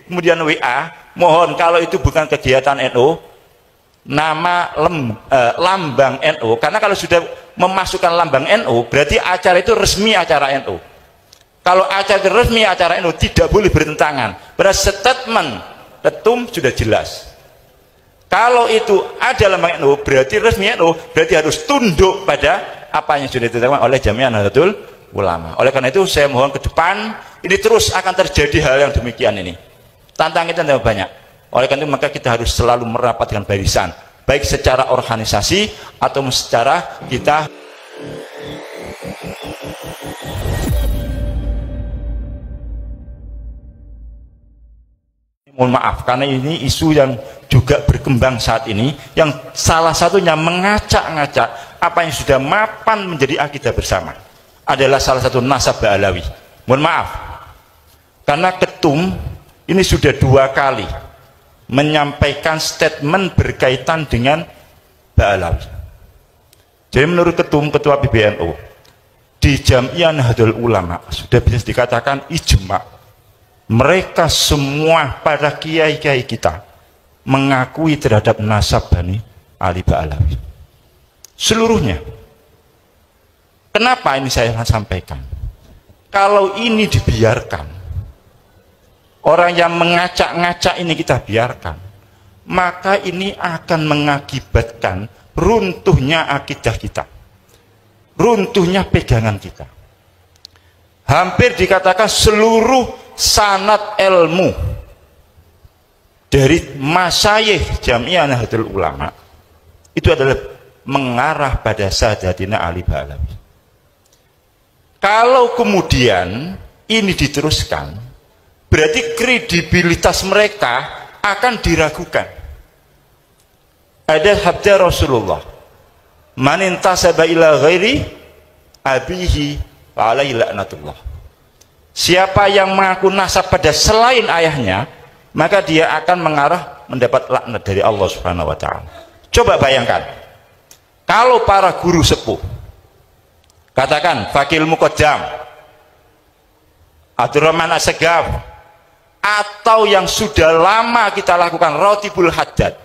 kemudian WA, mohon kalau itu bukan kegiatan NU, nama lambang NU, karena kalau sudah memasukkan lambang NU berarti acara itu resmi acara NU. Kalau acara itu resmi acara NU tidak boleh bertentangan. Berarti statement ketum sudah jelas. Kalau itu ada lambang NU berarti resmi NU, berarti harus tunduk pada apa yang sudah ditetapkan oleh Jamiah Nahdlatul Ulama. Oleh karena itu saya mohon ke depan ini terus akan terjadi hal yang demikian ini. Tantangan kita tidak banyak. Oleh karena itu maka kita harus selalu merapatkan barisan, baik secara organisasi atau secara kita. Mohon maaf karena ini isu yang juga berkembang saat ini, yang salah satunya mengacak-ngacak apa yang sudah mapan menjadi akidah bersama adalah salah satu nasab Ba'alawi. Mohon maaf karena ketum ini sudah 2 kali menyampaikan statement berkaitan dengan Ba'alawi. Jadi menurut ketua PBNU di Jamiah Nahdlatul Ulama sudah bisa dikatakan ijma, mereka semua para kiai-kiai kita mengakui terhadap nasab Bani Ali Ba'alawi seluruhnya. Kenapa ini saya akan sampaikan? Kalau ini dibiarkan, orang yang mengacak-ngacak ini kita biarkan, maka ini akan mengakibatkan runtuhnya akidah kita, runtuhnya pegangan kita. Hampir dikatakan seluruh sanad ilmu dari masyayikh Jamiah Nahdlatul Ulama itu adalah mengarah pada Sayyidina Ali Ba'alawi. Kalau kemudian ini diteruskan, berarti kredibilitas mereka akan diragukan. Ada sabda Rasulullah, man intasaba ila ghairi abihi fa alaihi laknatullah. Siapa yang mengaku nasab pada selain ayahnya, maka dia akan mengarah mendapat laknat dari Allah Subhanahu wa taala. Coba bayangkan, kalau para guru sepuh, katakan Fakil Muqaddam, Abdurrahman As-Segaf, atau yang sudah lama kita lakukan Rotibul Haddad,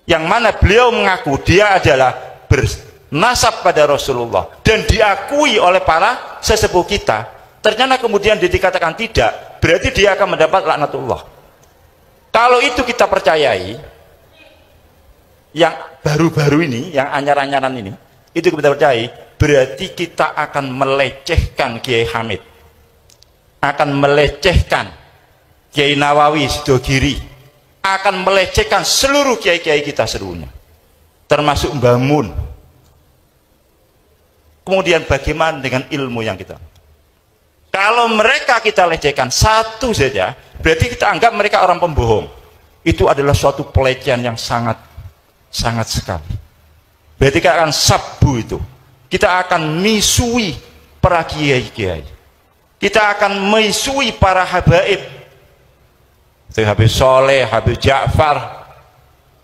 yang mana beliau mengaku dia adalah bernasab pada Rasulullah dan diakui oleh para sesepuh kita, ternyata kemudian dikatakan tidak, berarti dia akan mendapat laknatullah. Kalau itu kita percayai, yang baru-baru ini, yang anyar-anyaran ini, itu kita percayai, berarti kita akan melecehkan Kiai Hamid, akan melecehkan Kiai Nawawi Sidogiri, akan melecehkan seluruh kiai-kiai kita seluruhnya, termasuk Mbah Mun. Kemudian bagaimana dengan ilmu yang kita? Kalau mereka kita lecehkan satu saja, berarti kita anggap mereka orang pembohong. Itu adalah suatu pelecehan yang sangat sekali. Berarti kita akan sabbu itu. Kita akan misui para kiai-kiai. Kita akan misui para habaib. Habib Soleh, Habib Ja'far,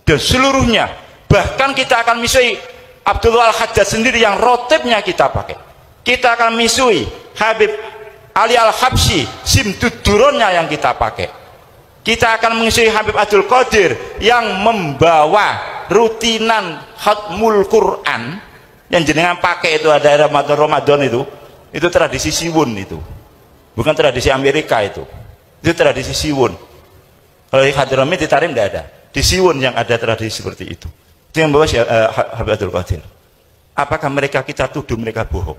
dan seluruhnya. Bahkan kita akan misui Abdullah Al-Haddad sendiri yang rotibnya kita pakai. Kita akan misui Habib Ali Al-Habsyi, simtuduronnya yang kita pakai. Kita akan mengisi Habib Abdul Qadir yang membawa rutinan khatmul Quran yang jenengan pakai itu, ada Ramadan itu tradisi Siwun, itu bukan tradisi Amerika, itu tradisi Siwun. Kalau di Hadrami di Tarim tidak ada, di Siwun yang ada tradisi seperti itu. Itu yang membawa Habib Abdul Qadir. Apakah mereka kita tuduh mereka bohong?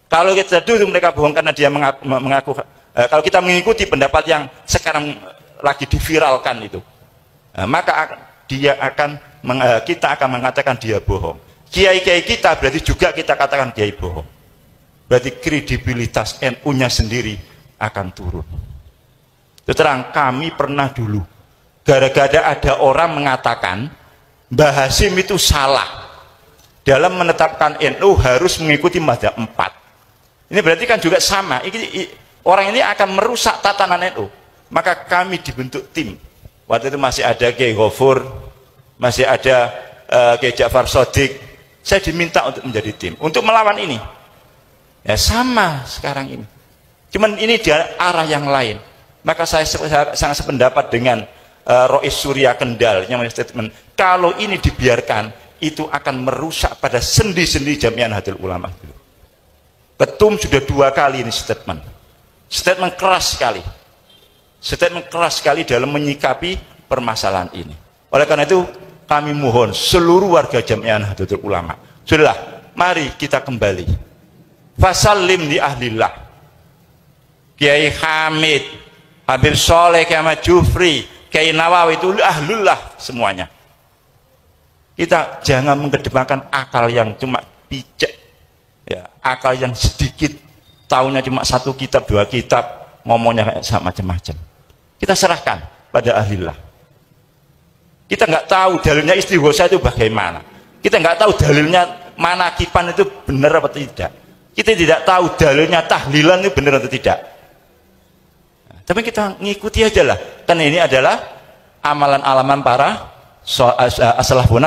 Kalau kita tuduh mereka bohong karena dia mengaku, kalau kita mengikuti pendapat yang sekarang lagi diviralkan itu, maka kita akan mengatakan dia bohong. Kiai-kiai kita berarti juga kita katakan kiai bohong. Berarti kredibilitas NU-nya sendiri akan turun. Itu terang, kami pernah dulu gara-gara ada orang mengatakan Mbah Hasyim itu salah dalam menetapkan NU harus mengikuti mazhab 4. Ini berarti kan juga sama. Orang ini akan merusak tatanan NU. Maka kami dibentuk tim. Waktu itu masih ada Kiai Ghafur, masih ada Kiai Ja'far Shadiq. Saya diminta untuk menjadi tim untuk melawan ini. Ya sama sekarang ini. Cuman ini di arah yang lain. Maka saya sangat sependapat dengan Rois Surya Kendal yang statement, kalau ini dibiarkan itu akan merusak pada sendi-sendi Jamiah Nahdlatul Ulama. Ketum sudah 2 kali ini statement keras sekali dalam menyikapi permasalahan ini. Oleh karena itu kami mohon seluruh warga Jamiah Nahdlatul Ulama, sudahlah, mari kita kembali fasallim li ahlillah. Kiai Hamid, Habib Soleh, Kiai Ahmad Jufri, Kiai Nawawi itu ahlullah semuanya. Kita jangan mengedepankan akal yang cuma picek, ya, akal yang sedikit, tahunya cuma 1 kitab 2 kitab, ngomongnya kayak macam-macam. Kita serahkan pada ahlillah. Kita nggak tahu dalilnya istighosa itu bagaimana. Kita nggak tahu dalilnya manakipan itu benar atau tidak. Kita tidak tahu dalilnya tahlilan itu benar atau tidak. Tapi kita ngikuti aja lah, kan ini adalah amalan-alaman para as-salafun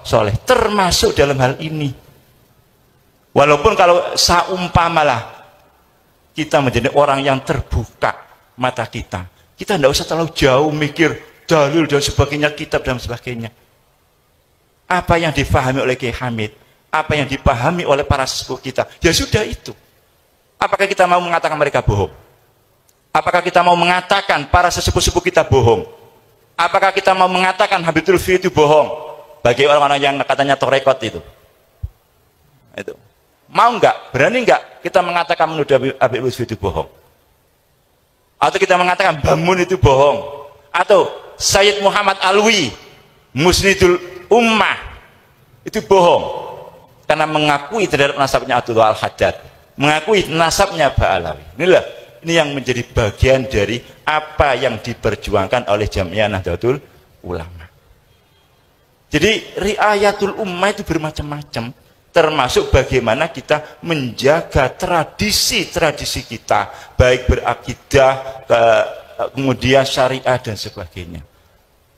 soleh, termasuk dalam hal ini. Walaupun kalau saumpamalah kita menjadi orang yang terbuka mata kita tidak usah terlalu jauh mikir dalil dan sebagainya, kitab dan sebagainya. Apa yang difahami oleh Kiai Hamid, apa yang dipahami oleh para sesepuh kita, ya sudah itu. Apakah kita mau mengatakan mereka bohong? Apakah kita mau mengatakan para sesepuh-sepuh kita bohong? Apakah kita mau mengatakan Habib Lutfi itu bohong? Bagi orang-orang yang katanya torekot itu. Mau nggak? Berani nggak kita mengatakan menuduh Habib Lutfi itu bohong? Atau kita mengatakan Bamun itu bohong? Atau Sayyid Muhammad Alwi, Musnidul Ummah, itu bohong? Karena mengakui terhadap nasabnya Abdullah Al-Haddad, mengakui nasabnya Ba'alawi. Ini yang menjadi bagian dari apa yang diperjuangkan oleh Jamiah Nahdlatul Ulama. Jadi riayatul ummah itu bermacam-macam, termasuk bagaimana kita menjaga tradisi-tradisi kita, baik berakidah, kemudian syariah dan sebagainya.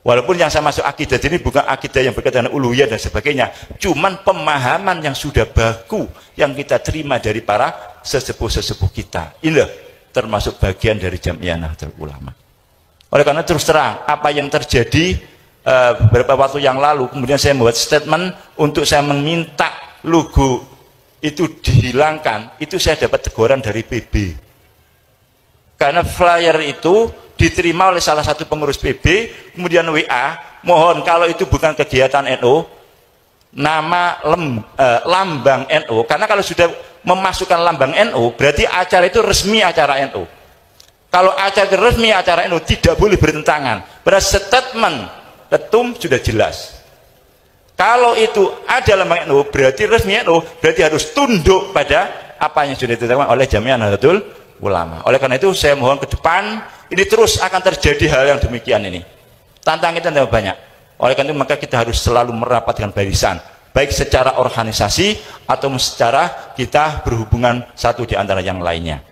Walaupun yang saya masuk akidah ini bukan akidah yang berkaitan dengan uluhiyah dan sebagainya, cuman pemahaman yang sudah baku yang kita terima dari para sesepuh-sesepuh kita. Inilah termasuk bagian dari Jamiah Nahdlatul Ulama. Oleh karena terus terang, apa yang terjadi beberapa waktu yang lalu, kemudian saya membuat statement untuk saya meminta logo itu dihilangkan, itu saya dapat teguran dari PB. Karena flyer itu diterima oleh salah satu pengurus PB, kemudian WA, mohon kalau itu bukan kegiatan NU, nama lambang NU, karena kalau sudah memasukkan lambang NU berarti acara itu resmi acara NU. Kalau acara itu resmi acara NU tidak boleh bertentangan. Pada statement ketum sudah jelas. Kalau itu ada lambang NU berarti resmi NU, berarti harus tunduk pada apa yang sudah ditetapkan oleh Jamiah Nahdlatul Ulama. Oleh karena itu saya mohon ke depan ini terus akan terjadi hal yang demikian ini. Tantangan kita tidak banyak. Oleh karena itu maka kita harus selalu merapatkan barisan, baik secara organisasi atau secara kita berhubungan satu di antara yang lainnya.